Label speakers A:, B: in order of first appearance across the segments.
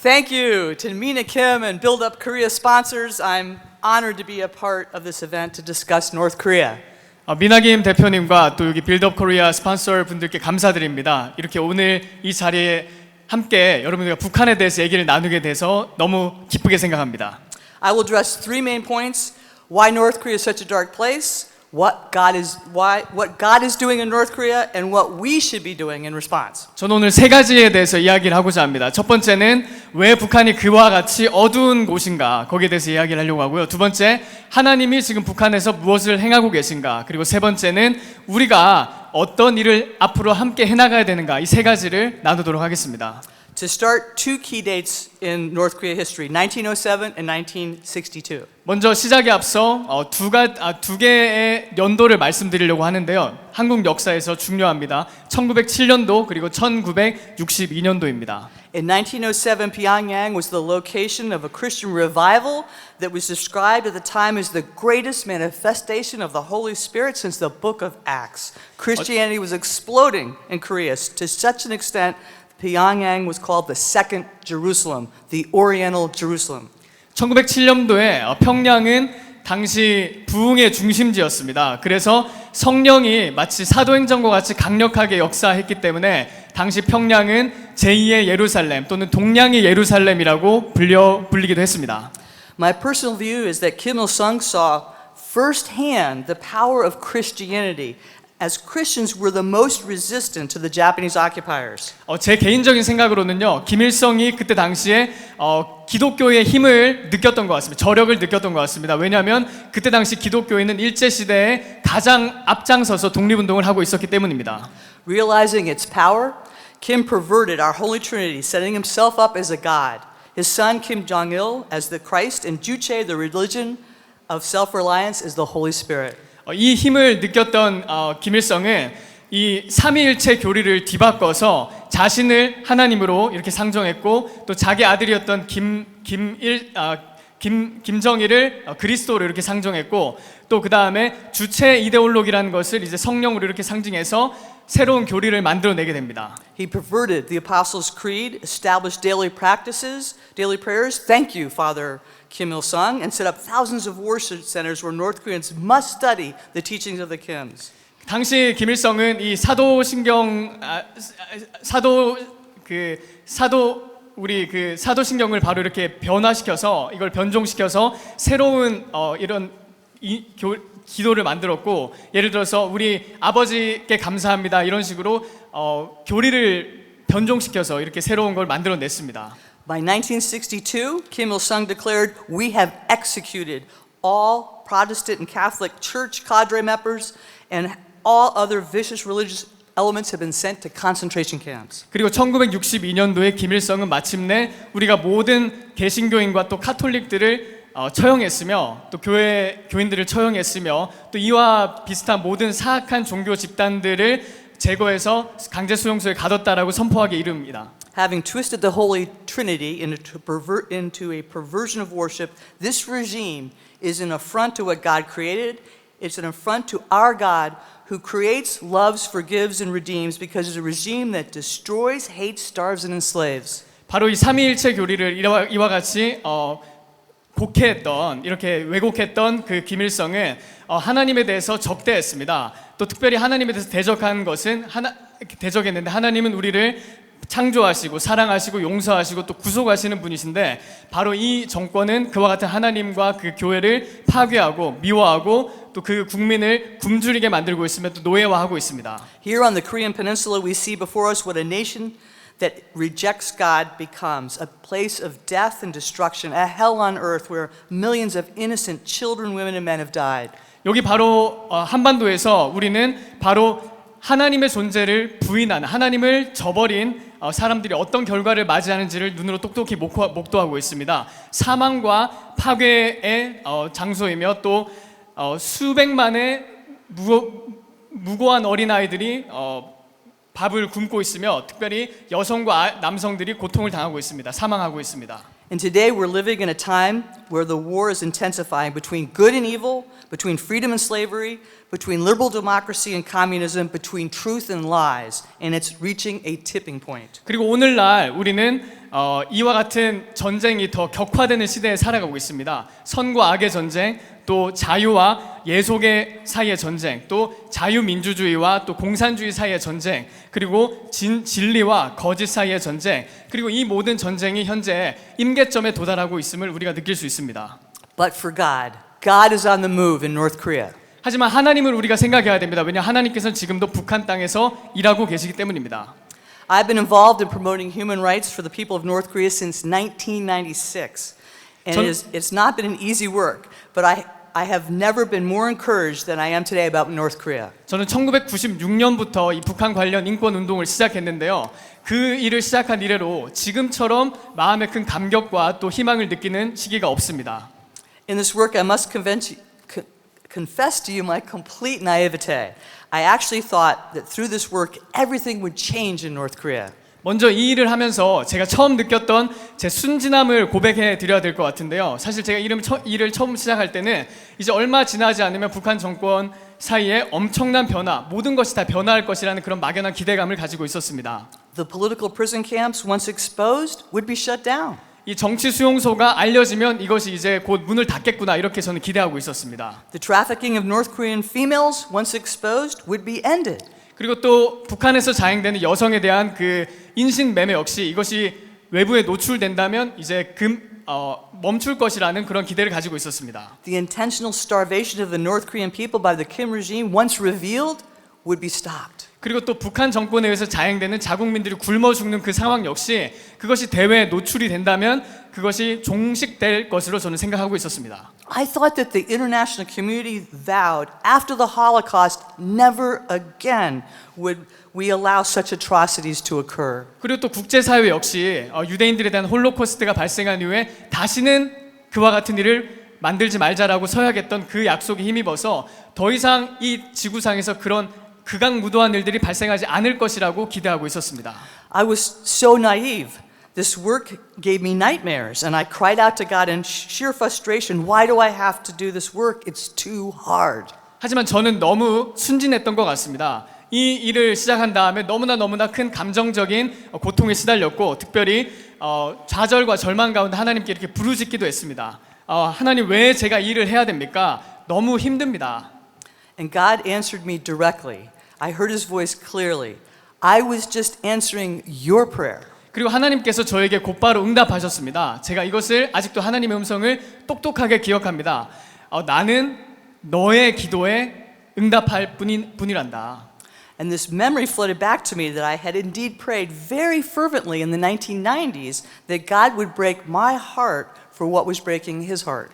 A: Thank you to Mina Kim and Build Up Korea sponsors. I'm honored to be a part of this event to discuss North Korea.
B: 미나김 대표님과 또 여기 빌드업 코리아 스폰서 분들께 감사드립니다. 이렇게 오늘 이 자리에 함께 여러분들과 북한에 대해서 얘기를 나누게 돼서 너무 기쁘게 생각합니다.
A: I will address three main points: why North Korea is such a dark place, what God is doing in North Korea, and what we should be doing in response.
B: 저는 오늘 세 가지에 대해서 이야기를 하고자 합니다. 첫 번째는 왜 북한이 그와 같이 어두운 곳인가, 거기에 대해서 이야기를 하려고 하고요. 두 번째, 하나님이 지금 북한에서 무엇을 행하고 계신가, 그리고 세 번째는 우리가 어떤 일을 앞으로 함께 해나가야 되는가, 이 세 가지를 나누도록 하겠습니다.
A: To start, two key dates in North Korea history: 1907 and 1962.
B: 먼저 시작에 앞서 두 개의 연도를 말씀드리려고 하는데요. 한국 역사에서 중요합니다. 1907년도 그리고 1962년도입니다.
A: In 1907, Pyongyang was the location of a Christian revival that was described at the time as the greatest manifestation of the Holy Spirit since the book of Acts. Christianity was exploding in Korea to such an extent Pyongyang was called the second Jerusalem, the Oriental Jerusalem.
B: 1907년도에 평양은 당시 부흥의 중심지였습니다. 그래서 성령이 마치 사도행전과 같이 강력하게 역사했기 때문에 당시 평양은 제2의 예루살렘 또는 동양의 예루살렘이라고 불리기도 했습니다.
A: My personal view is that Kim Il-sung saw firsthand the power of Christianity as Christians were the most resistant to the Japanese occupiers.
B: 제 개인적인 생각으로는요, 김일성이 그때 당시에 기독교의 힘을 느꼈던 것 같습니다. 저력을 느꼈던 것 같습니다. 왜냐하면 그때 당시 기독교인은 일제 시대에 가장 앞장서서 독립운동을 하고 있었기 때문입니다.
A: Realizing its power, Kim perverted our Holy Trinity, setting himself up as a god. His son Kim Jong-il as the Christ, and Juche, the religion of self-reliance, as the Holy Spirit.
B: 이 힘을 느꼈던 김일성은 이 삼위일체 교리를 뒤바꿔서 자신을 하나님으로 이렇게 상정했고, 또 자기 아들이었던 김정일을 그리스도로 이렇게 상정했고, 또 그 다음에 주체 이데올로기라는 것을 이제 성령으로 이렇게 상징해서 새로운 교리를 만들어내게 됩니다.
A: He perverted the Apostles' Creed, established daily practices, daily prayers. Thank you, Father Kim Il-sung, and set up thousands of worship centers where North Koreans must study the teachings of the Kims.
B: 당시 김일성은 이 사도신경을 바로 이렇게 변화시켜서 이걸 변종시켜서 새로운 이런 기도를 만들었고, 예를 들어서 우리 아버지께 감사합니다 이런 식으로 교리를 변종시켜서 이렇게 새로운 걸 만들어냈습니다.
A: By 1962, Kim Il-sung declared, "We have executed all Protestant and Catholic Church cadre members, and all other vicious religious elements have been sent to concentration camps."
B: 그리고 1962년도에 김일성은 마침내 우리가 모든 개신교인과 또 카톨릭들을 처형했으며, 또 교인들을 처형했으며, 또 이와 비슷한 모든 사악한 종교 집단들을 제거해서 강제 수용소에 가뒀다라고 선포하게 이릅니다.
A: Having twisted the Holy Trinity into a perversion of worship, this regime is an affront to what God created. It's an affront to our God who creates, loves, forgives, and redeems, because it's a regime that destroys, hates, starves, and enslaves.
B: 바로 이 삼위일체 교리를 이와 같이 이렇게 왜곡했던 그 김일성은 하나님에 대해서 적대했습니다. 또 특별히 하나님에 대해서 대적했는데 하나님은 우리를 창조하시고 사랑하시고 용서하시고 또 구속하시는 분이신데, 바로 이 정권은 그와 같은 하나님과 그 교회를 파괴하고 미워하고 또 그 국민을 굶주리게 만들고 있으며 또 노예화하고 있습니다.
A: Here on the Korean Peninsula, we see before us what a nation that rejects God becomes: a place of death and destruction, a hell on earth where millions of innocent children, women, and men have died.
B: 여기 바로 한반도에서 우리는 바로 하나님의 존재를 부인하는, 하나님을 저버린 사람들이 어떤 결과를 맞이하는지를 눈으로 똑똑히 목도하고 있습니다. 사망과 파괴의 장소이며, 또 수백만의 무고한 어린아이들이 밥을 굶고 있으며, 특별히 여성과 남성들이 고통을 당하고 있습니다. 사망하고 있습니다.
A: And today we're living in a time where the war is intensifying between good and evil, between freedom and slavery, between liberal democracy and communism, between truth and lies, and it's reaching a tipping point.
B: 그리고 오늘날 우리는 이와 같은 전쟁이 더 격화되는 시대에 살아가고 있습니다. 선과 악의 전쟁, 또 자유와 예속의 사이의 전쟁, 또 자유민주주의와 또 공산주의 사이의 전쟁, 그리고 진리와 거짓 사이의 전쟁, 그리고 이 모든 전쟁이 현재 임계점에 도달하고 있음을 우리가 느낄 수 있습니다.
A: But for God, God is on the move in North Korea.
B: 하지만 하나님을 우리가 생각해야 됩니다. 왜냐하면 하나님께서는 지금도 북한 땅에서 일하고 계시기 때문입니다.
A: I've been involved in promoting human rights for the people of North Korea since 1996. And it's not been an easy work, but I have never been more encouraged than I am today about North Korea.
B: 저는 1996년부터 이 북한 관련 인권 운동을 시작했는데요. 그 일을 시작한 이래로 지금처럼 마음에 큰 감격과 또 희망을 느끼는 시기가 없습니다.
A: In this work, I must confess to you my complete naivete. I actually thought that through this work, everything would change in North Korea.
B: 먼저 이 일을 하면서 제가 처음 느꼈던 제 순진함을 고백해 드려야 될 것 같은데요. 사실 제가 일을 처음 시작할 때는 이제 얼마 지나지 않으면 북한 정권 사이에 엄청난 변화, 모든 것이 다 변화할 것이라는 그런 막연한 기대감을 가지고 있었습니다.
A: The political prison camps, once exposed, would be shut down.
B: 이 정치 수용소가 알려지면 이것이 이제 곧 문을 닫겠구나 이렇게 저는 기대하고 있었습니다.
A: The trafficking of North Korean females, once exposed, would be ended.
B: 그리고 또 북한에서 자행되는 여성에 대한 그 인신 매매 역시 이것이 외부에 노출된다면 이제 멈출 것이라는 그런 기대를 가지고 있었습니다.
A: The intentional starvation of the North Korean people by the Kim regime, once revealed, would be stopped.
B: 그리고 또 북한 정권에 의해서 자행되는 자국민들이 굶어 죽는 그 상황 역시 그것이 대외에 노출이 된다면 그것이 종식될 것으로 저는 생각하고 있었습니다.
A: I thought that the international community vowed after the Holocaust never again would we allow such atrocities to occur.
B: 그리고 또 국제사회 역시 유대인들에 대한 홀로코스트가 발생한 이후에 다시는 그와 같은 일을 만들지 말자라고 서약했던 그 약속에 힘입어서 더 이상 이 지구상에서 그런 극악무도한 일들이 발생하지 않을 것이라고 기대하고 있었습니다.
A: I was so naive. This work gave me nightmares, and I cried out to God in sheer frustration, why do I have to do this work? It's too hard.
B: 하지만 저는 너무 순진했던 것 같습니다. 이 일을 시작한 다음에 너무나 큰 감정적인 고통에 시달렸고 특별히 좌절과 절망 가운데 하나님께 이렇게 부르짖기도 했습니다. 하나님 왜 제가 이 일을 해야 됩니까? 너무 힘듭니다.
A: And God answered me directly. I heard His voice clearly. I was just answering your prayer.
B: 그리고 하나님께서 저에게 곧바로 응답하셨습니다. 제가 이것을 아직도 하나님의 음성을 똑똑하게 기억합니다. 나는 너의 기도에 응답할 뿐이란다.
A: And this memory flooded back to me that I had indeed prayed very fervently in the 1990s that God would break my heart for what was breaking His heart.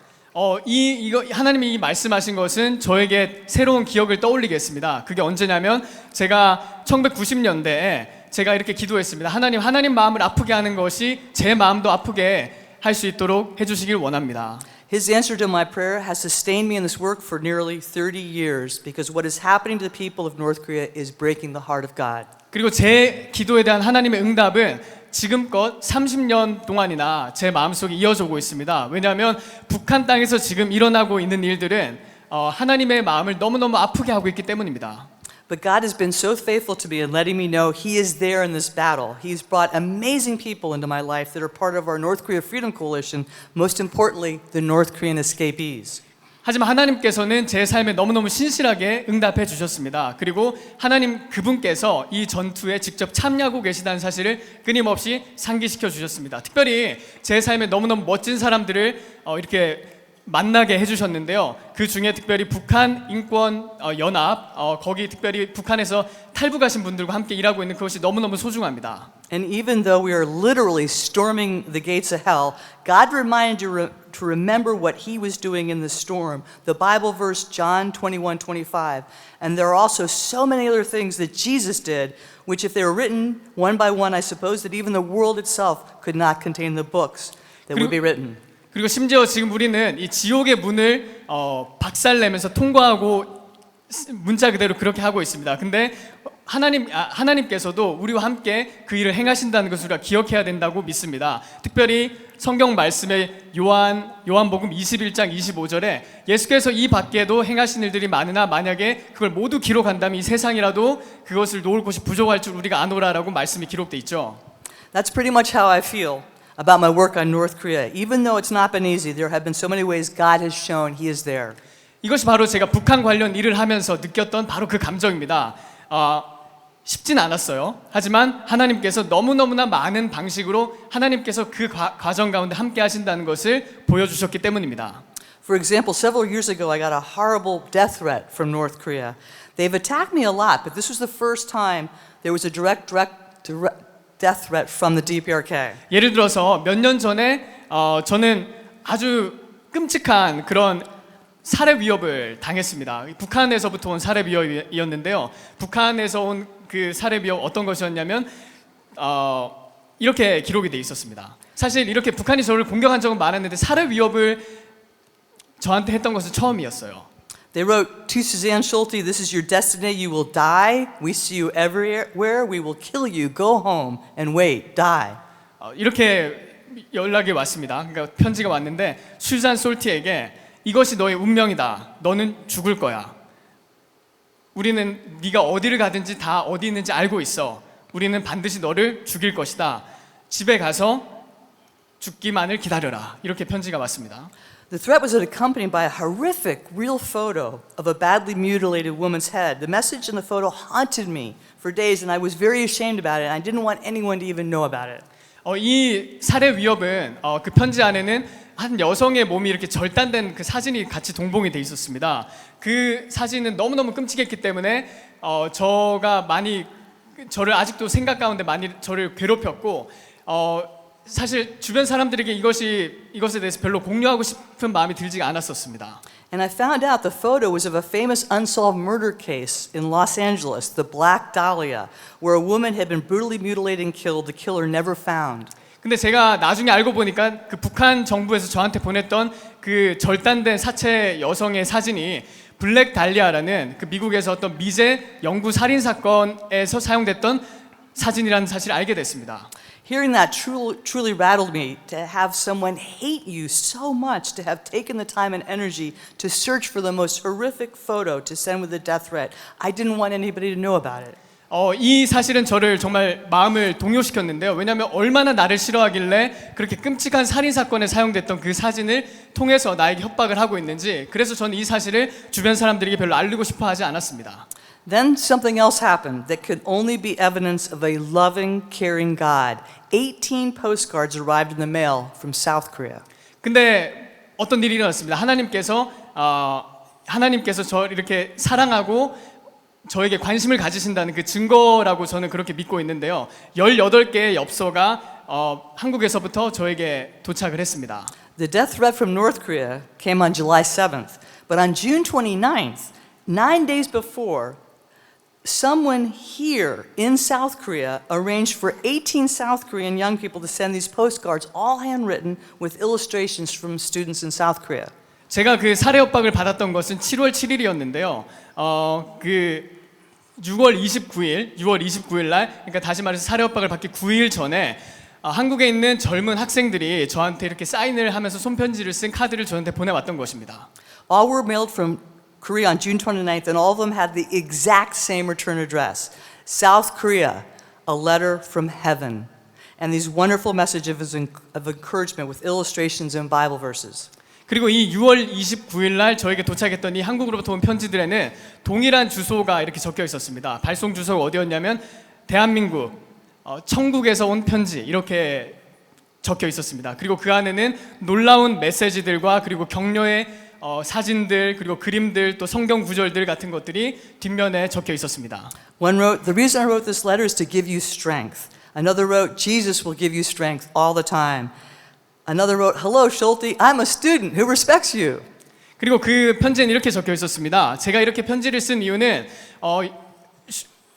B: 이거 하나님이 말씀하신 것은 저에게 새로운 기억을 떠올리게 했습니다. 그게 언제냐면 제가 1990년대에 제가 이렇게 기도했습니다. 하나님 마음을 아프게 하는 것이 제 마음도 아프게 할 수 있도록 해주시길 원합니다.
A: His answer to my prayer has sustained me in this work for nearly 30 years because what is happening to the people of North Korea is breaking the heart of God.
B: 그리고 제 기도에 대한 하나님의 응답은 지금껏 30년 동안이나 제 마음속에 이어져 오고 있습니다. 왜냐하면 북한 땅에서 지금 일어나고 있는 일들은 하나님의 마음을 너무너무 아프게 하고 있기 때문입니다.
A: But God has been so faithful to me in letting me know He is there in this battle. He's brought amazing people into my life that are part of our North Korea Freedom Coalition, most importantly, the North Korean escapees.
B: 하지만 하나님께서는 제 삶에 너무너무 신실하게 응답해 주셨습니다. 그리고 하나님 그분께서 이 전투에 직접 참여하고 계시다는 사실을 끊임없이 상기시켜 주셨습니다. 특별히 제 삶에 너무너무 멋진 사람들을 이렇게 만나게 해주셨는데요. 그 중에 특별히 북한 인권 연합 거기 특별히 북한에서 탈북하신 분들과 함께 일하고 있는 그것이 너무너무 소중합니다.
A: And even though we are literally storming the gates of hell, God reminded you to remember what He was doing in the storm. The Bible verse John 21:25. And there are also so many other things that Jesus did, which if they were written one by one, I suppose that even the world itself could not contain the books that would be written.
B: 그리고 심지어 지금 우리는 이 지옥의 문을 박살내면서 통과하고 문자 그대로 그렇게 하고 있습니다. 근데 하나님께서도 우리와 함께 그 일을 행하신다는 것을 우리가 기억해야 된다고 믿습니다. 특별히 성경 말씀에 요한복음 21장 25절에 예수께서 이 밖에도 행하신 일들이 많으나 만약에 그걸 모두 기록한다면 이 세상이라도 그것을 놓을 곳이 부족할 줄 우리가 아노라라고 말씀이 기록돼 있죠.
A: That's pretty much how I feel about my work on North Korea. Even though it's not been easy, there have been so many ways God has shown He is there.
B: 이것이 바로 제가 북한 관련 일을 하면서 느꼈던 바로 그 감정입니다. 쉽진 않았어요. 하지만 하나님께서 너무너무나 많은 방식으로 하나님께서 그 과정 가운데 함께 하신다는 것을 보여주셨기 때문입니다.
A: For example, several years ago, I got a horrible death threat from North Korea. They've attacked me a lot, but this was the first time there was a direct death threat from the DPRK.
B: 예를 들어서 몇 년 전에 저는 아주 끔찍한 그런 살해 위협을 당했습니다. 북한에서부터 온 살해 위협이었는데요. 북한에서 온 그 살해 위협 어떤 것이었냐면 이렇게 기록이 돼 있었습니다. 사실 이렇게 북한이 저를 공격한 적은 많았는데 살해 위협을 저한테 했던 것은 처음이었어요.
A: They wrote to Suzanne Schulte, "This is your destiny. You will die. We see you everywhere. We will kill you. Go home and wait. Die."
B: 이렇게 연락이 왔습니다. 그러니까 편지가 왔는데 슈잔 솔티에게 이것이 너의 운명이다. 너는 죽을 거야. 우리는 네가 어디를 가든지 다 어디 있는지 알고 있어. 우리는 반드시 너를 죽일 것이다. 집에 가서 죽기만을 기다려라. 이렇게 편지가 왔습니다.
A: The threat was accompanied by a horrific real photo of a badly mutilated woman's head. The message in the photo haunted me for days, and I was very ashamed about it. And I didn't want anyone to even know about it.
B: 이 살해 위협은 그 편지 안에는 한 여성의 몸이 이렇게 절단된 그 사진이 같이 동봉이 돼 있었습니다. 그 사진은 너무너무 끔찍했기 때문에 저가 많이 저를 아직도 생각 가운데 많이 저를 괴롭혔고 사실 주변 사람들에게 이것에 대해서 별로 공유하고 싶은 마음이 들지가 않았었습니다.
A: And I found out the photo was of a famous unsolved murder case in Los Angeles, the Black Dahlia, where a woman had been brutally mutilated and killed, the killer never found.
B: 근데 제가 나중에 알고 보니까 그 북한 정부에서 저한테 보냈던 그 절단된 사체 여성의 사진이 블랙 달리아라는 그 미국에서 어떤 미제 영구 살인 사건에서 사용됐던 사진이라는 사실을 알게 됐습니다.
A: Hearing that truly rattled me, to have someone hate you so much, to have taken the time and energy to search for the most horrific photo to send with a death threat. I didn't want anybody to know about it.
B: 이 사실은 저를 정말 마음을 동요시켰는데요. 왜냐하면 얼마나 나를 싫어하길래 그렇게 끔찍한 살인 사건에 사용됐던 그 사진을 통해서 나에게 협박을 하고 있는지, 그래서 저는 이 사실을 주변 사람들에게 별로 알리고 싶어하지 않았습니다.
A: Then something else happened that could only be evidence of a loving, caring God. 18 postcards arrived in the mail from South Korea.
B: 근데 어떤 일이 일어났습니다. 하나님께서 저를 이렇게 사랑하고 저에게 관심을 가지신다는 그 증거라고 저는 그렇게 믿고 있는데요. 18개의 엽서가 한국에서부터 저에게 도착을 했습니다.
A: The death threat from North Korea came on July 7th, but on June 29th, 9 days before, someone here in South Korea arranged for 18 South Korean young people to send these postcards, all handwritten with illustrations from students in South Korea.
B: 제가 그 살해 협박을 받았던 것은 7월 7일이었는데요. 그 6월 29일 날, 그러니까 다시 말해서 살해 협박을 받기 9일 전에 한국에 있는 젊은 학생들이 저한테 이렇게 사인을 하면서 손편지를 쓴 카드를 저한테 보내왔던 것입니다.
A: All were mailed from Korea on June 29th, and all of them had the exact same return address. South Korea, a letter from heaven. And these wonderful messages of encouragement with illustrations and Bible verses.
B: 그리고 이 6월 29일 날 저에게 도착했던 이 한국으로부터 온 편지들에는 동일한 주소가 이렇게 적혀 있었습니다. 발송 주소가 어디였냐면 대한민국, 천국에서 온 편지, 이렇게 적혀 있었습니다. 그리고 그 안에는 놀라운 메시지들과 그리고 격려의 사진들, 그리고 그림들, 또 성경 구절들 같은 것들이 뒷면에 적혀 있었습니다.
A: One wrote, "The reason I wrote this letter is to give you strength." Another wrote, "Jesus will give you strength all the time." Another wrote, "Hello, Schulte. I'm a student who respects you."
B: 그리고 그 편지에는 이렇게 적혀 있었습니다. 제가 이렇게 편지를 쓴 이유는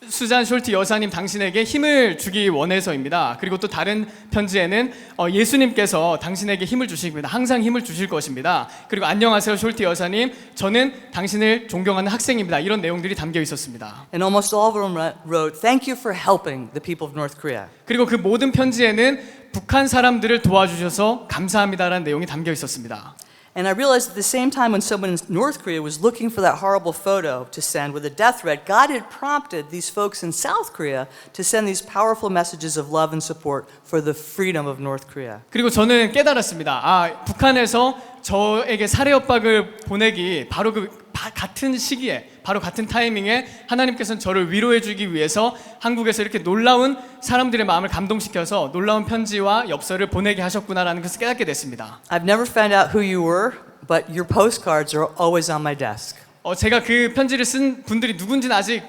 B: 수잔 숄티 여사님 당신에게 힘을 주기 원해서입니다. 그리고 또 다른 편지에는 예수님께서 당신에게 힘을 주십니다. 항상 힘을 주실 것입니다. 그리고 안녕하세요 숄티 여사님, 저는 당신을 존경하는 학생입니다. 이런 내용들이 담겨 있었습니다.
A: And almost all of them wrote, "Thank you for helping the people of North Korea."
B: 그리고 그 모든 편지에는 북한 사람들을 도와주셔서 감사합니다라는 내용이 담겨 있었습니다.
A: And I realized at the same time when someone in North Korea was looking for that horrible photo to send with a death threat, God had prompted these folks in South Korea to send these powerful messages of love and support for the freedom of North Korea.
B: 그리고 저는 깨달았습니다. 북한에서 저에게 살해 협박을 보내기 바로 같은 시기에, 바로 같은 타이밍에 하나님께서는 저를 위로해 주기 위해서 한국에서 이렇게 놀라운 사람들의 마음을 감동시켜서 놀라운 편지와 엽서를 보내게 하셨구나라는 것을 깨닫게 됐습니다.
A: I've never found out who you were, but your postcards are always on my desk.
B: 제가 그 편지를 쓴 분들이 누군지는 아직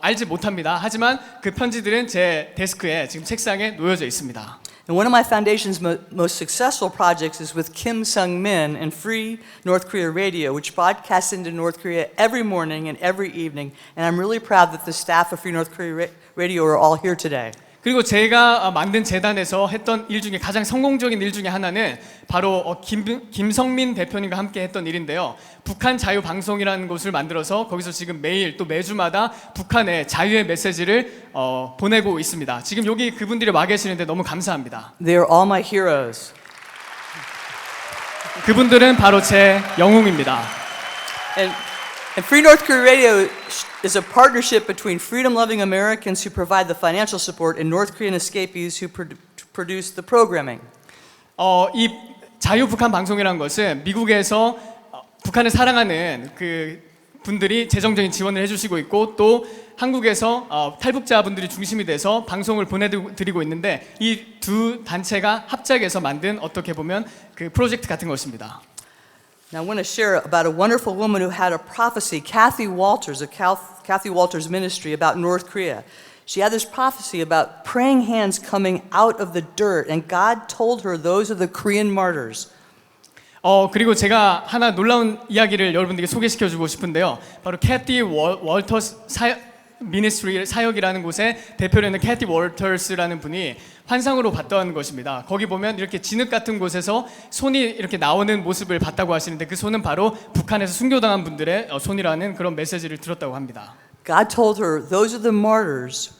B: 알지 못합니다. 하지만 그 편지들은 제 데스크에 지금 책상에 놓여져 있습니다.
A: And one of my foundation's most successful projects is with Kim Sung-min and Free North Korea Radio, which broadcasts into North Korea every morning and every evening. And I'm really proud that the staff of Free North Korea Radio are all here today.
B: 그리고 제가 만든 재단에서 했던 일 중에 가장 성공적인 일 중에 하나는 바로 김성민 대표님과 함께 했던 일인데요. 북한 자유방송이라는 곳을 만들어서 거기서 지금 매일 또 매주마다 북한의 자유의 메시지를 보내고 있습니다. 지금 여기 그분들이 와 계시는데 너무 감사합니다.
A: They are all my heroes.
B: 그분들은 바로 제 영웅입니다.
A: And Free North Korea Radio is a partnership between freedom-loving Americans who provide the financial support and North Korean escapees who produce the programming.
B: 이 자유 북한 방송이라는 것은 미국에서 북한을 사랑하는 그 분들이 재정적인 지원을 해주시고 있고 또 한국에서 탈북자분들이 중심이 돼서 방송을 보내드리고 있는데 이 두 단체가 합작해서 만든 어떻게 보면 그 프로젝트 같은 것입니다.
A: Now I want to share about a wonderful woman who had a prophecy, Kathy Walters, of Kathy Walters Ministry about North Korea. She had this prophecy about praying hands coming out of the dirt, and God told her those are the Korean martyrs.
B: 그리고 제가 하나 놀라운 이야기를 여러분들에게 소개시켜주고 싶은데요. 바로 캐티 월터스 미니스트리 사역이라는 곳에 대표로 있는 캐티 월터스라는 분이 환상으로 봤던 것입니다. 거기 보면 이렇게 진흙 같은 곳에서 손이 이렇게 나오는 모습을 봤다고 하시는데 그 손은 바로 북한에서 순교당한 분들의 손이라는 그런 메시지를 들었다고 합니다.
A: God told her, those are the martyrs.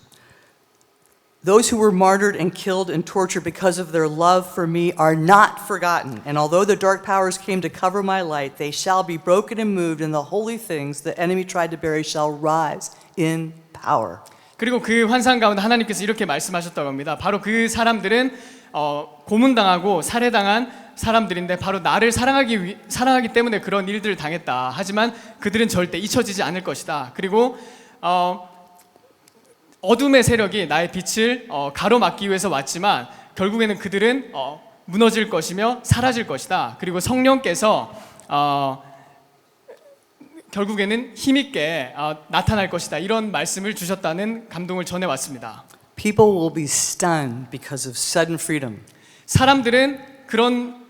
A: Those who were martyred and killed and tortured because of their love for me are not forgotten. And although the dark powers came to cover my light, they shall be broken and moved, and the holy things the enemy tried to bury shall rise in power.
B: 그리고 그 환상 가운데 하나님께서 이렇게 말씀하셨다고 합니다. 바로 그 사람들은 고문당하고 살해당한 사람들인데 바로 나를 사랑하기 때문에 그런 일들을 당했다. 하지만 그들은 절대 잊혀지지 않을 것이다. 그리고 어둠의 세력이 나의 빛을 가로막기 위해서 왔지만 결국에는 그들은 무너질 것이며 사라질 것이다. 그리고 성령께서 결국에는 힘있게 나타날 것이다. 이런 말씀을 주셨다는 감동을 전해왔습니다.
A: People will be stunned because of sudden freedom.
B: 사람들은 그런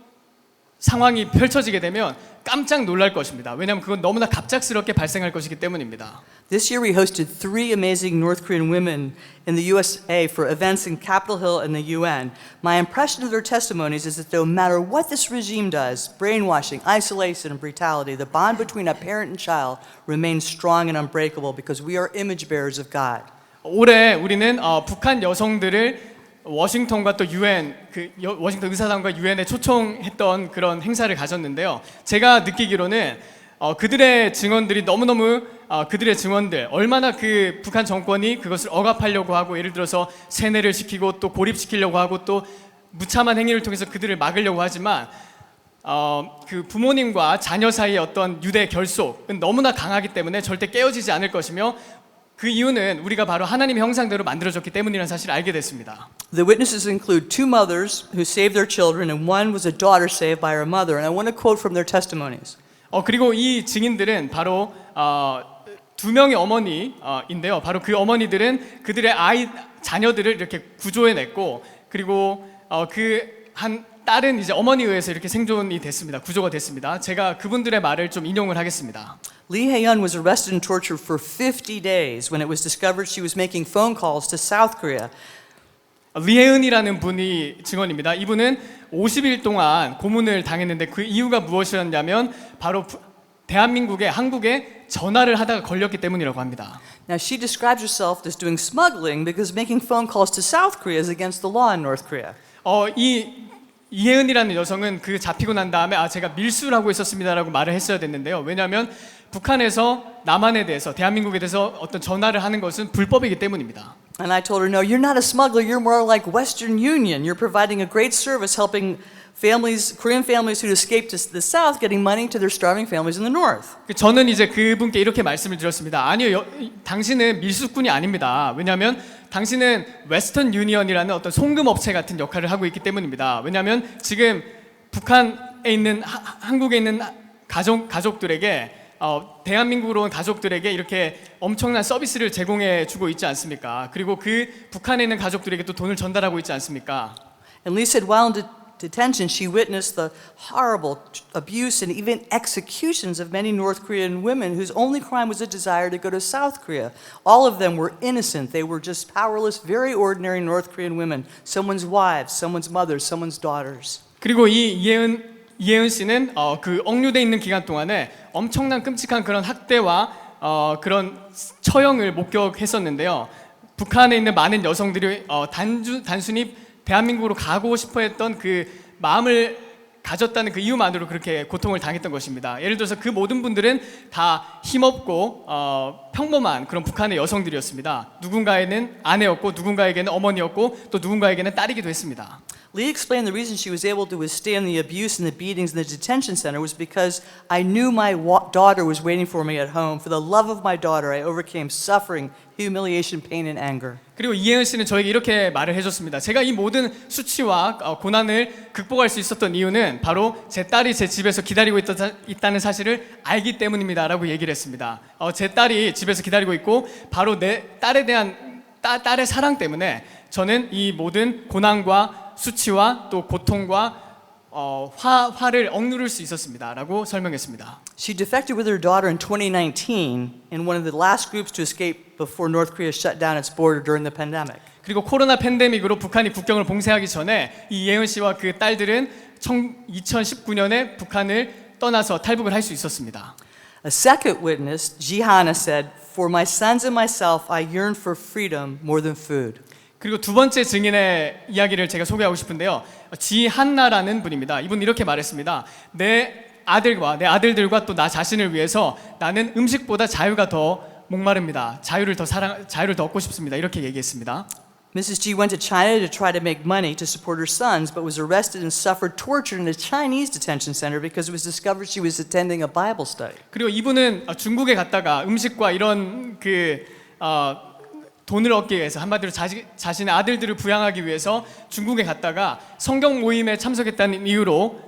B: 상황이 펼쳐지게 되면 깜짝 놀랄 것입니다. 왜냐하면 그건 너무나 갑작스럽게 발생할 것이기 때문입니다.
A: This year we hosted 3 amazing North Korean women in the USA for events in Capitol Hill and the UN. My impression of their testimonies is that no matter what this regime does, brainwashing, isolation, and brutality, the bond between a parent and child remains strong and unbreakable because we are image bearers of God.
B: 올해 우리는 북한 여성들을 워싱턴과 또 UN, 워싱턴 의사당과 UN에 초청했던 그런 행사를 가졌는데요. 제가 느끼기로는 그들의 증언들이 너무너무 그들의 증언들 얼마나 그 북한 정권이 그것을 억압하려고 하고 예를 들어서 세뇌를 시키고 또 고립시키려고 하고 또 무참한 행위를 통해서 그들을 막으려고 하지만 그 부모님과 자녀 사이의 어떤 유대 결속은 너무나 강하기 때문에 절대 깨어지지 않을 것이며 그 이유는 우리가 바로 하나님의 형상대로 만들어졌기 때문이라는 사실을 알게 됐습니다.
A: The witnesses include 2 mothers who saved their children and one was a daughter saved by her mother. And I want to quote from their testimonies.
B: 그리고 이 증인들은 바로 2명의 어머니인데요. 바로 그 어머니들은 그들의 자녀들을 이렇게 구조해냈고 그리고 그 한 딸은 이제 어머니에 의해서 이렇게 생존이 됐습니다. 구조가 됐습니다. 제가 그분들의 말을 좀 인용을 하겠습니다.
A: Lee Hae-yeon was arrested and tortured for 50 days when it was discovered she was making phone calls to South Korea.
B: 리혜은이라는 분이 증언입니다. 이분은 50일 동안 고문을 당했는데 그 이유가 무엇이었냐면 바로 대한민국에 한국에 전화를 하다가 걸렸기 때문이라고 합니다.
A: Now she describes herself as doing smuggling because making phone calls to South Korea is against the law in North Korea.
B: 이혜은이라는 여성은 그 잡히고 난 다음에 제가 밀수를 하고 있었습니다라고 말을 했어야 됐는데요. 왜냐하면 북한에서 남한에 대해서 대한민국에 대해서 어떤 전화를 하는 것은 불법이기 때문입니다.
A: And I told her, no, you're not a smuggler. You're more like Western Union. You're providing a great service helping families, Korean families who escaped to the South, getting money to their starving families in the North.
B: 저는 이제 그분께 이렇게 말씀을 드렸습니다. 아니요, 당신은 밀수꾼이 아닙니다. 왜냐하면 당신은 웨스턴 유니언이라는 어떤 송금업체 같은 역할을 하고 있기 때문입니다. 왜냐하면 지금 북한에 있는 한국에 있는 가족들에게 대한민국으로 온 가족들에게 이렇게 엄청난 서비스를 제공해 주고 있지 않습니까? 그리고 그 북한에 있는 가족들에게 또 돈을 전달하고 있지 않습니까?
A: And Lee said while in detention, she witnessed the horrible abuse and even executions of many North Korean women whose only crime was a desire to go to South Korea. All of them were innocent. They were just powerless, very ordinary North Korean women. Someone's wives, someone's mothers, someone's daughters.
B: 그리고 이 이혜은 씨는 그 억류돼 있는 기간 동안에 엄청난 끔찍한 그런 학대와 그런 처형을 목격했었는데요. 북한에 있는 많은 여성들이 단순히 대한민국으로 가고 싶어했던 그 마음을 가졌다는 그 이유만으로 그렇게 고통을 당했던 것입니다. 예를 들어서 그 모든 분들은 다 힘없고 평범한 그런 북한의 여성들이었습니다. 누군가에는 아내였고 누군가에게는 어머니였고 또 누군가에게는 딸이기도 했습니다.
A: Lee explained the reason she was able to withstand the abuse and the beatings in the detention center was because I knew my daughter was waiting for me at home. For the love of my daughter, I overcame suffering, humiliation, pain, and anger.
B: 그리고 이혜은 씨는 저에게 이렇게 말을 해줬습니다. 제가 이 모든 수치와 고난을 극복할 수 있었던 이유는 바로 제 딸이 제 집에서 기다리고 있다는 사실을 알기 때문입니다라고 얘기를 했습니다. 제 딸이 집에서 기다리고 있고 바로 내 딸에 대한 딸의 사랑 때문에 저는 이 모든 고난과 수치와 또 고통과 화를 억누를 수 있었습니다라고 설명했습니다.
A: She defected with her daughter in 2019 in one of the last groups to escape before North Korea shut down its border during the pandemic.
B: 그리고 코로나 팬데믹으로 북한이 국경을 봉쇄하기 전에 이 예은 씨와 그 딸들은 2019년에 북한을 떠나서 탈북을 할 수 있었습니다.
A: A second witness, Ji-hana, said, "For my sons and myself, I yearn for freedom more than food."
B: 그리고 두 번째 증인의 이야기를 제가 소개하고 싶은데요. 지한나라는 분입니다. 이분 이렇게 말했습니다. 내 아들들과 또 나 자신을 위해서 나는 음식보다 자유가 더 목마릅니다. 자유를 더 얻고 싶습니다. 이렇게 얘기했습니다.
A: Mrs. G went to China to try to make money to support her sons, but was arrested and suffered torture in a Chinese detention center because it was discovered she was attending a Bible study.
B: 그리고 이분은 중국에 갔다가 음식과 이런 돈을 얻기 위해서 한마디로 자신의 아들들을 부양하기 위해서 중국에 갔다가 성경 모임에 참석했다는 이유로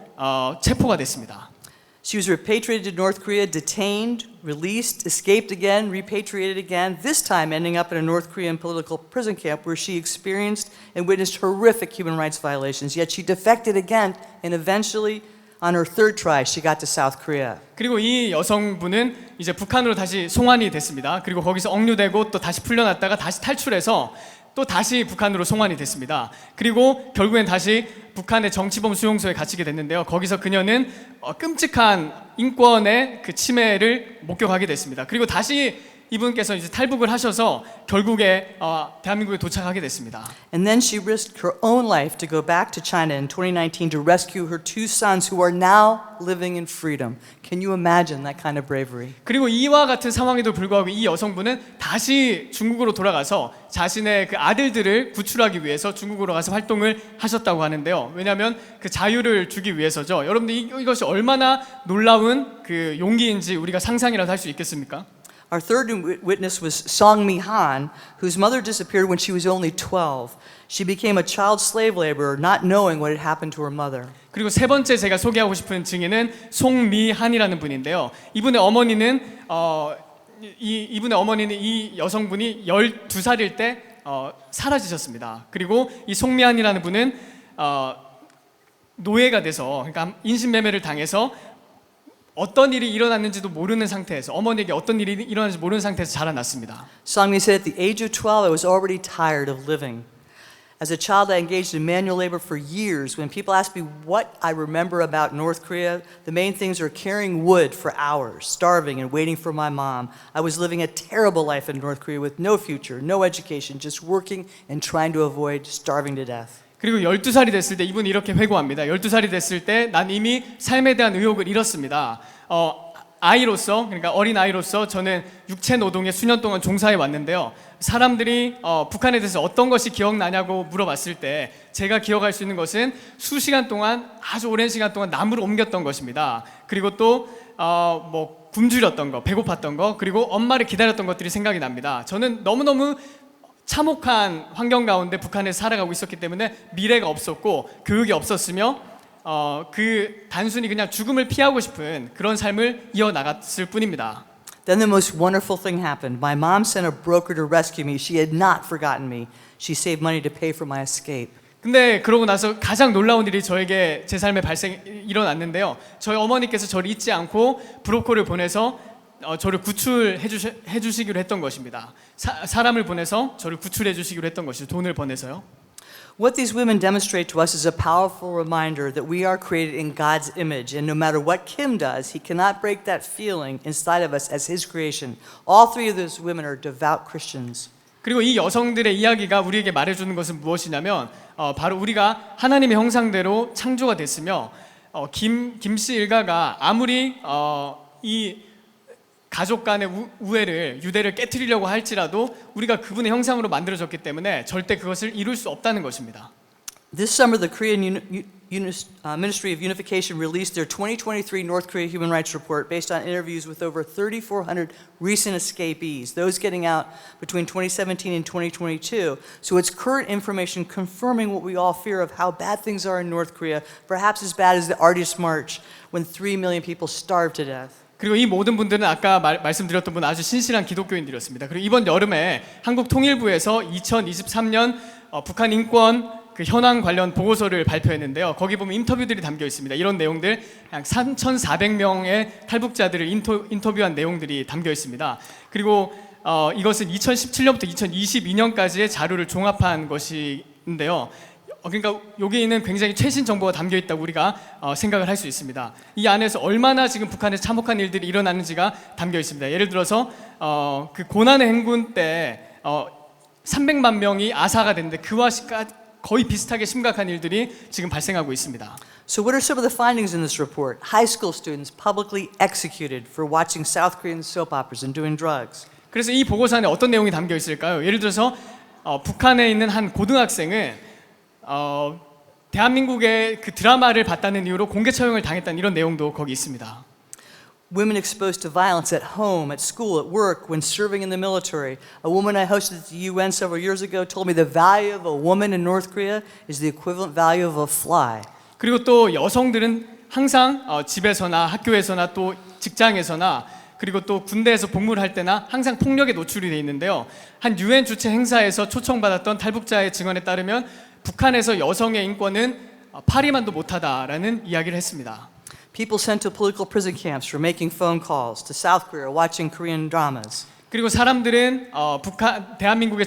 B: 체포가 됐습니다.
A: She was repatriated to North Korea, detained, released, escaped again, repatriated again, this time ending up in a North Korean political prison camp where she experienced and witnessed horrific human rights violations. Yet she defected again and eventually on her third try she got to South Korea.
B: 그리고 이 여성분은 이제 북한으로 다시 송환이 됐습니다. 그리고 거기서 억류되고 또 다시 풀려났다가 다시 탈출해서 또 다시 북한으로 송환이 됐습니다. 그리고 결국엔 다시 북한의 정치범 수용소에 갇히게 됐는데요. 거기서 그녀는 끔찍한 인권의 그 침해를 목격하게 됐습니다. 그리고 다시 이분께서 이제 탈북을 하셔서 결국에 대한민국에 도착하게 됐습니다.
A: And then she risked her own life to go back to China in 2019 to rescue her two sons who are now living in freedom. Can you imagine that kind of bravery?
B: 그리고 이와 같은 상황에도 불구하고 이 여성분은 다시 중국으로 돌아가서 자신의 그 아들들을 구출하기 위해서 중국으로 가서 활동을 하셨다고 하는데요. 왜냐하면 그 자유를 주기 위해서죠. 여러분들 이것이 얼마나 놀라운 그 용기인지 우리가 상상이라도 할 수 있겠습니까?
A: Our third witness was Song Mi-han, whose mother disappeared when she was only 12. She became a child slave laborer, not knowing what had happened to her mother.
B: 그리고 세 번째 제가 소개하고 싶은 증인은 송미한이라는 분인데요. 이분의 어머니는 이 여성분이 12살일 때 사라지셨습니다. 그리고 이 송미한이라는 분은 노예가 돼서 그러니까 인신매매를 당해서 어떤 일이 일어났는지도 모르는 상태에서 어머니에게 어떤 일이 일어났는지 모르는 상태에서 자라났습니다.
A: Song-mi said, at the age of 12, I was already tired of living. As a child, I engaged in manual labor for years. When people ask me what I remember about North Korea, the main things are carrying wood for hours, starving and waiting for my mom. I was living a terrible life in North Korea with no future, no education, just working and trying to avoid starving to death.
B: 그리고 12살이 됐을 때 이분이 이렇게 회고합니다. 12살이 됐을 때 난 이미 삶에 대한 의욕을 잃었습니다. 아이로서, 그러니까 어린 아이로서 저는 육체 노동에 수년 동안 종사해 왔는데요. 사람들이 북한에 대해서 어떤 것이 기억나냐고 물어봤을 때 제가 기억할 수 있는 것은 수시간 동안, 아주 오랜 시간 동안 나무를 옮겼던 것입니다. 그리고 또 뭐 굶주렸던 거, 배고팠던 거, 그리고 엄마를 기다렸던 것들이 생각이 납니다. 저는 너무너무 참혹한 환경 가운데 북한에서 살아가고 있었기 때문에 미래가 없었고 교육이 없었으며 그 단순히 그냥 죽음을 피하고 싶은 그런 삶을 이어나갔을 뿐입니다.
A: Then the most wonderful thing happened. My mom sent a broker to rescue me. She had not forgotten me. She saved money to pay for my escape.
B: 근데 그러고 나서 가장 놀라운 일이 저에게 제 삶에 일어났는데요. 저희 어머니께서 저를 잊지 않고 브로커를 보내서 저를 구출해 주시기로 했던 것입니다. 사람을 보내서 저를 구출해 주시기로 했던 것이죠. 돈을 보내서요.
A: What these women demonstrate to us is a powerful reminder that we are created in God's image, and no matter what Kim does, he cannot break that feeling inside of us as his creation. All three of those women are devout Christians.
B: 그리고 이 여성들의 이야기가 우리에게 말해주는 것은 무엇이냐면 바로 우리가 하나님의 형상대로 창조가 됐으며 김씨 일가가 아무리 이 가족 간의 우애를 유대를 깨트리려고 할지라도 우리가 그분의 형상으로 만들어졌기 때문에 절대 그것을 이룰 수 없다는 것입니다.
A: This summer, the Korean Ministry of Unification released their 2023 North Korea Human Rights Report based on interviews with over 3,400 recent escapees, those getting out between 2017 and 2022. So it's current information confirming what we all fear of how bad things are in North Korea, perhaps as bad as the Arduous March when 3 million people starved to death.
B: 그리고 이 모든 분들은 아까 말씀드렸던 분 아주 신실한 기독교인들이었습니다. 그리고 이번 여름에 한국 통일부에서 2023년 북한 인권 그 현황 관련 보고서를 발표했는데요. 거기 보면 인터뷰들이 담겨 있습니다. 이런 내용들, 약 3,400명의 탈북자들을 인터뷰한 내용들이 담겨 있습니다. 그리고 이것은 2017년부터 2022년까지의 자료를 종합한 것인데요. 그러니까 여기 있는 굉장히 최신 정보가 담겨 있다고 우리가 생각을 할 수 있습니다. 이 안에서 얼마나 지금 북한에서 참혹한 일들이 일어나는지가 담겨 있습니다. 예를 들어서 그 고난의 행군 때 300만 명이 아사가 됐는데 그와 거의 비슷하게 심각한 일들이 지금 발생하고 있습니다.
A: So what are some of the findings in this report? High school students publicly executed for watching South Korean soap operas and doing drugs.
B: 그래서 이 보고서 안에 어떤 내용이 담겨 있을까요? 예를 들어서 북한에 있는 한 고등학생은 대한민국의 그 드라마를 봤다는 이유로 공개 처형을 당했다는 이런 내용도 거기 있습니다.
A: Women exposed to violence at home, at school, at work, when serving in the military. A woman I hosted at the UN several years ago told me the value of a woman in North Korea is the equivalent value of a fly.
B: 그리고 또 여성들은 항상 집에서나 학교에서나 또 직장에서나 그리고 또 군대에서 복무를 할 때나 항상 폭력에 노출이 돼 있는데요. 한 UN 주최 행사에서 초청받았던 탈북자의 증언에 따르면 북한에서 여성의 인권은 파리만도 못하다라는 이야기를 했습니다.
A: People sent to political prison camps for making phone calls to South Korea, watching Korean dramas.
B: 그리고 사람들은 대한민국에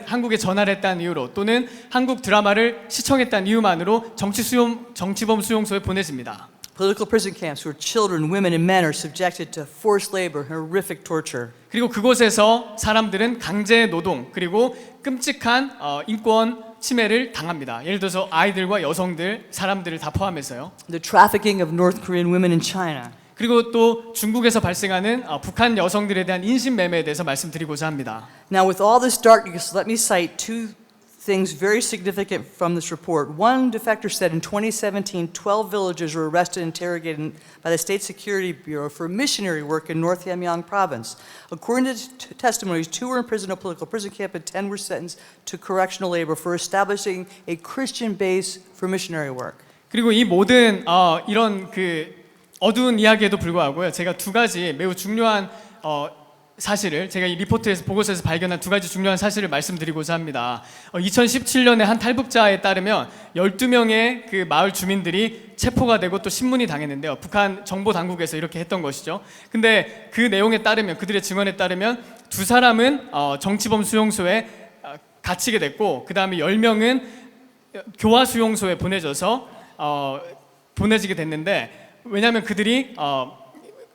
B: 한국에 전화를 했다는 이유로 또는 한국 드라마를 시청했다는 이유만으로 정치범 수용소에 보내집니다.
A: Political prison camps where children, women, and men are subjected to forced labor and horrific torture.
B: 그리고 그곳에서 사람들은 강제 노동 그리고 끔찍한 인권 침해를 당합니다. 예를 들어서 아이들과 여성들, 사람들을 다 포함해서요.
A: The trafficking of North Korean women in China.
B: 그리고 또 중국에서 발생하는 북한 여성들에 대한 인신매매에 대해서 말씀드리고자 합니다.
A: Now, with all this darkness, let me cite two things very significant from this report. One defector said in 2017, 12 villagers were arrested and interrogated by the State Security Bureau for missionary work in North Hamgyong province. According to testimonies, 2 were imprisoned in a political prison camp and 10 were sentenced to correctional labor for establishing a Christian base for missionary work.
B: 그리고 이 모든 이런 그 어두운 이야기에도 불구하고요. 제가 두 가지 매우 중요한 사실을 제가 이 리포트에서 보고서에서 발견한 두 가지 중요한 사실을 말씀드리고자 합니다. 2017년에 한 탈북자에 따르면 12명의 그 마을 주민들이 체포가 되고 또 신문이 당했는데요. 북한 정보 당국에서 이렇게 했던 것이죠. 근데 그 내용에 따르면 그들의 증언에 따르면 2사람은 정치범 수용소에 갇히게 됐고 그 다음에 10명은 교화 수용소에 보내지게 됐는데 왜냐하면 그들이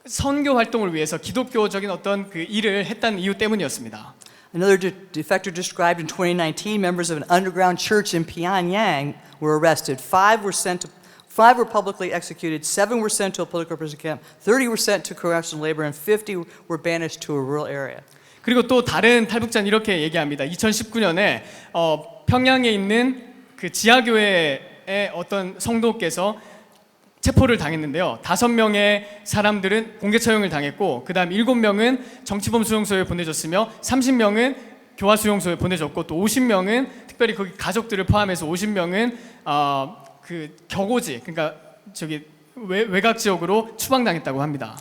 B: 선교 활동을 위해서 기독교적인 어떤 그 일을 했다는 이유 때문이었습니다.
A: Another defector described in 2019, members of an underground church in Pyongyang were arrested. Five were publicly executed, 7 were sent to a political prison camp, 30 were sent to correctional labor, and 50 were banished to a rural area.
B: 그리고 또 다른 탈북자는 이렇게 얘기합니다. 2019년에 평양에 있는 그 지하교회의 어떤 성도께서 체포를 당했는데요. 5명의 사람들은 공개 처형을 당했고, 그다음 7명은 정치범 수용소에 보내졌으며, 30명은 교화 수용소에 보내졌고, 또 50명은 특별히 거기 가족들을 포함해서 50명은 그 격오지, 그러니까 저기 외곽 지역으로 추방당했다고 합니다.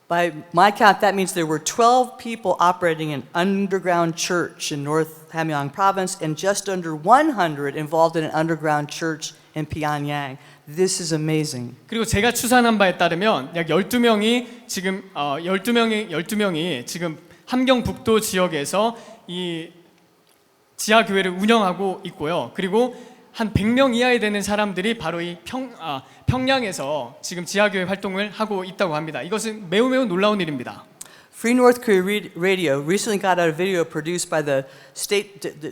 A: By my count, that means there were 12 people operating an underground church in North Hamgyong province and just under 100 involved in an underground church in Pyongyang. This is amazing.
B: 그리고 제가 추산한 바에 따르면 약 12명이 지금 12명이 지금 함경북도 지역에서 이 지하 교회를 운영하고 있고요. 그리고 한 100명 이하에 되는 사람들이 바로 이 평양에서 지금 지하교회 활동을 하고 있다고 합니다. 이것은 매우 놀라운 일입니다.
A: Free North Korea Radio recently got out a video produced by the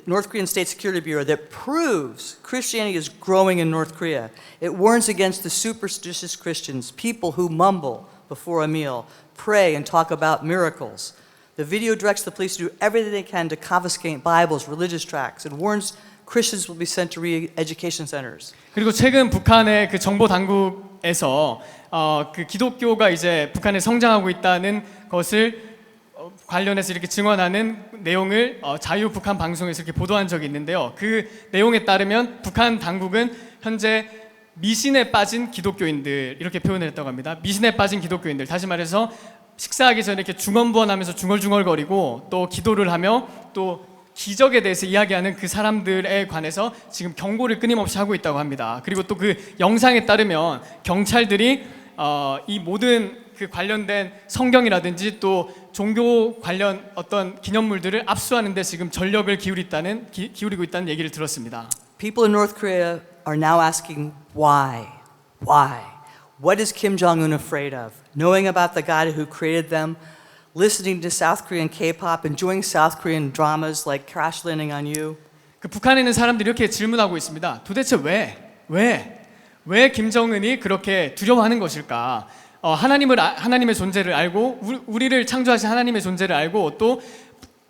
A: North Korean State Security Bureau that proves Christianity is growing in North Korea. It warns against the superstitious Christians, people who mumble before a meal, pray and talk about miracles. The video directs the police to do everything they can to confiscate Bibles, religious tracts, and warns Christians will be sent to re-education centers.
B: 그리고 최근 북한의 그 정보 당국에서 그 기독교가 이제 북한에 성장하고 있다는 것을 관련해서 이렇게 증언하는 내용을 자유 북한 방송에서 이렇게 보도한 적이 있는데요. 그 내용에 따르면 북한 당국은 현재 미신에 빠진 기독교인들 이렇게 표현을 했다고 합니다. 미신에 빠진 기독교인들, 다시 말해서 식사하기 전에 이렇게 중언부언하면서 중얼중얼거리고 또 기도를 하며 또 기적에 대해서 이야기하는 그 사람들에 관해서 지금 경고를 끊임없이 하고 있다고 합니다. 그리고 또 그 영상에 따르면 경찰들이 이 모든 그 관련된 성경이라든지 또 종교 관련 어떤 기념물들을 압수하는데 지금 전력을 기울이고 있다는 얘기를 들었습니다.
A: People in North Korea are now asking why? Why? What is Kim Jong-un afraid of? Knowing about the God who created them, listening to South Korean K-pop, enjoying South Korean dramas like Crash Landing on You.
B: 그 북한에 있는 사람들이 이렇게 질문하고 있습니다. 도대체 왜 김정은이 그렇게 두려워하는 것일까? 하나님의 존재를 알고 우리를 창조하신 하나님의 존재를 알고 또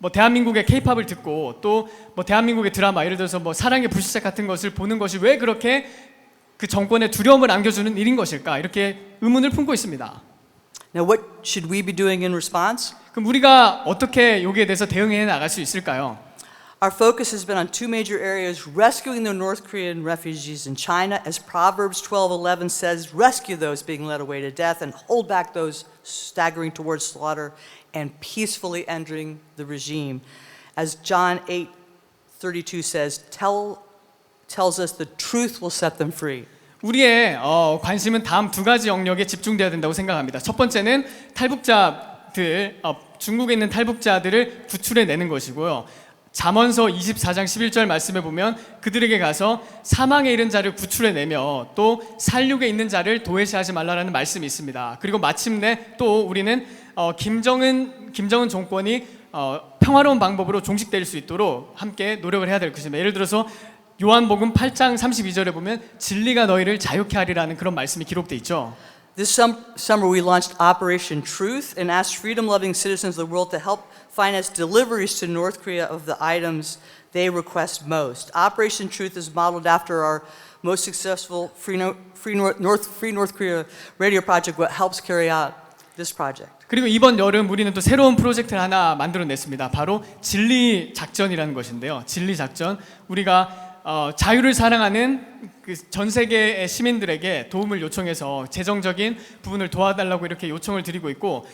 B: 뭐 대한민국의 K-팝을 듣고 또 뭐 대한민국의 드라마 예를 들어서 뭐 사랑의 불시착 같은 것을 보는 것이 왜 그렇게 그 정권에 두려움을 안겨주는 일인 것일까? 이렇게 의문을 품고 있습니다.
A: Now, what should we be doing in response?
B: 그럼 우리가 어떻게 여기에 대해서 대응해 나갈 수 있을까요?
A: Our focus has been on 2 major areas: rescuing the North Korean refugees in China, as Proverbs 12:11 says, rescue those being led away to death and hold back those staggering towards slaughter, and peacefully entering the regime. As John 8:32 says, tells us the truth will set them free.
B: 우리의 관심은 다음 2가지 영역에 집중돼야 된다고 생각합니다. 첫 번째는 탈북자들, 중국에 있는 탈북자들을 구출해내는 것이고요. 잠언서 24장 11절 말씀에 보면 그들에게 가서 사망에 이른 자를 구출해내며 또 살육에 있는 자를 도외시하지 말라라는 말씀이 있습니다. 그리고 마침내 또 우리는 김정은 정권이 평화로운 방법으로 종식될 수 있도록 함께 노력을 해야 될 것입니다. 예를 들어서 요한복음 8장 32절에 보면 진리가 너희를 자유케 하리라는 그런 말씀이 기록돼 있죠.
A: This summer we launched Operation Truth and asked freedom-loving citizens of the world to help finance deliveries to North Korea of the items they request most. Operation Truth is modeled after our most successful Free North Korea radio project, what helps carry out this project.
B: 그리고 이번 여름 우리는 또 새로운 프로젝트를 하나 만들어냈습니다. 바로 진리 작전이라는 것인데요. 진리 작전. 우리가 자유를 사랑하는 그 전 세계의 시민들에게 도움을 요청해서 재정적인 부분을 도와달라고 이렇게 요청을 드리고 있고,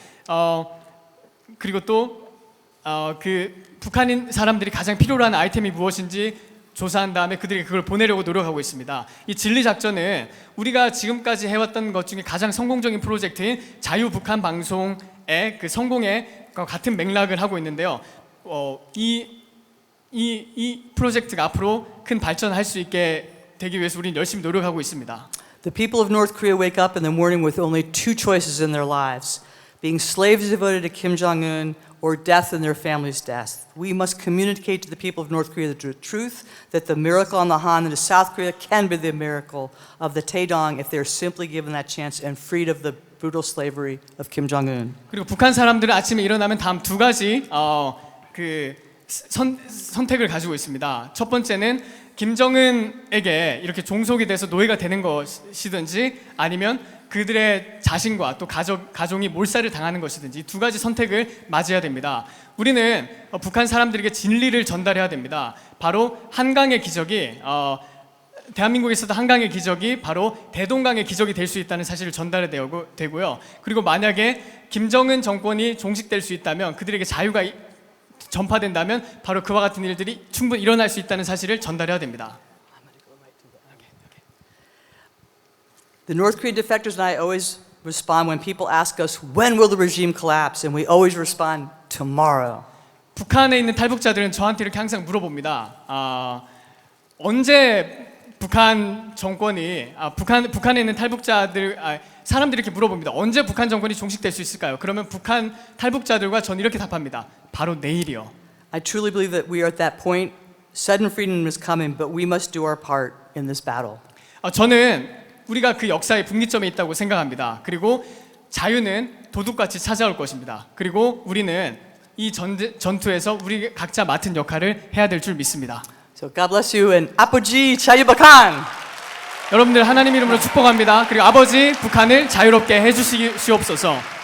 B: 그리고 또 그 북한인 사람들이 가장 필요로 하는 아이템이 무엇인지 조사한 다음에 그들에게 그걸 보내려고 노력하고 있습니다. 이 진리 작전은 우리가 지금까지 해왔던 것 중에 가장 성공적인 프로젝트인 자유 북한 방송의 그 성공에 같은 맥락을 하고 있는데요. 이 프로젝트가 앞으로 큰 발전할 수 있게 되기 위해서 우리는 열심히 노력하고 있습니다.
A: The people of North Korea wake up in the morning with only 2 choices in their lives: being slaves devoted to Kim Jong-un, or death and their families' death. We must communicate to the people of North Korea the truth that the miracle on the Han and the South Korea can be the miracle of the Taedong if they're simply given that chance and freed of the brutal slavery of Kim Jong-un.
B: 그리고 북한 사람들은 아침에 일어나면 다음 두 가지 선택을 가지고 있습니다. 첫 번째는 김정은에게 이렇게 종속이 돼서 노예가 되는 것이든지 아니면 그들의 자신과 또 가정이 몰살을 당하는 것이든지 두 가지 선택을 맞이해야 됩니다. 우리는 북한 사람들에게 진리를 전달해야 됩니다. 바로 한강의 기적이 대한민국에 있어도 한강의 기적이 바로 대동강의 기적이 될 수 있다는 사실을 전달해야 되고요. 그리고 만약에 김정은 정권이 종식될 수 있다면 그들에게 자유가 전파된다면 바로 그와 같은 일들이 충분히 일어날 수 있다는 사실을 전달해야 됩니다.
A: The North Korean defectors and I always respond when people ask us, when will the regime collapse? And we always respond, tomorrow.
B: 북한에 있는 탈북자들은 저한테 이렇게 항상 물어봅니다. 언제 북한 정권이 북한에 있는 사람들이 이렇게 물어봅니다. 언제 북한 정권이 종식될 수 있을까요? 그러면 북한 탈북자들과 전 이렇게 답합니다. 바로 내일이요.
A: I truly believe that we are at that point. Sudden freedom is coming, but we must do our part in this battle.
B: 저는 우리가 그 역사의 분기점에 있다고 생각합니다. 그리고 자유는 도둑같이 찾아올 것입니다. 그리고 우리는 이 전투에서 우리 각자 맡은 역할을 해야 될 줄 믿습니다.
A: So God bless you and 아버지 자유박한.
B: 여러분들 하나님 이름으로 축복합니다. 그리고 아버지 북한을 자유롭게 해주시옵소서.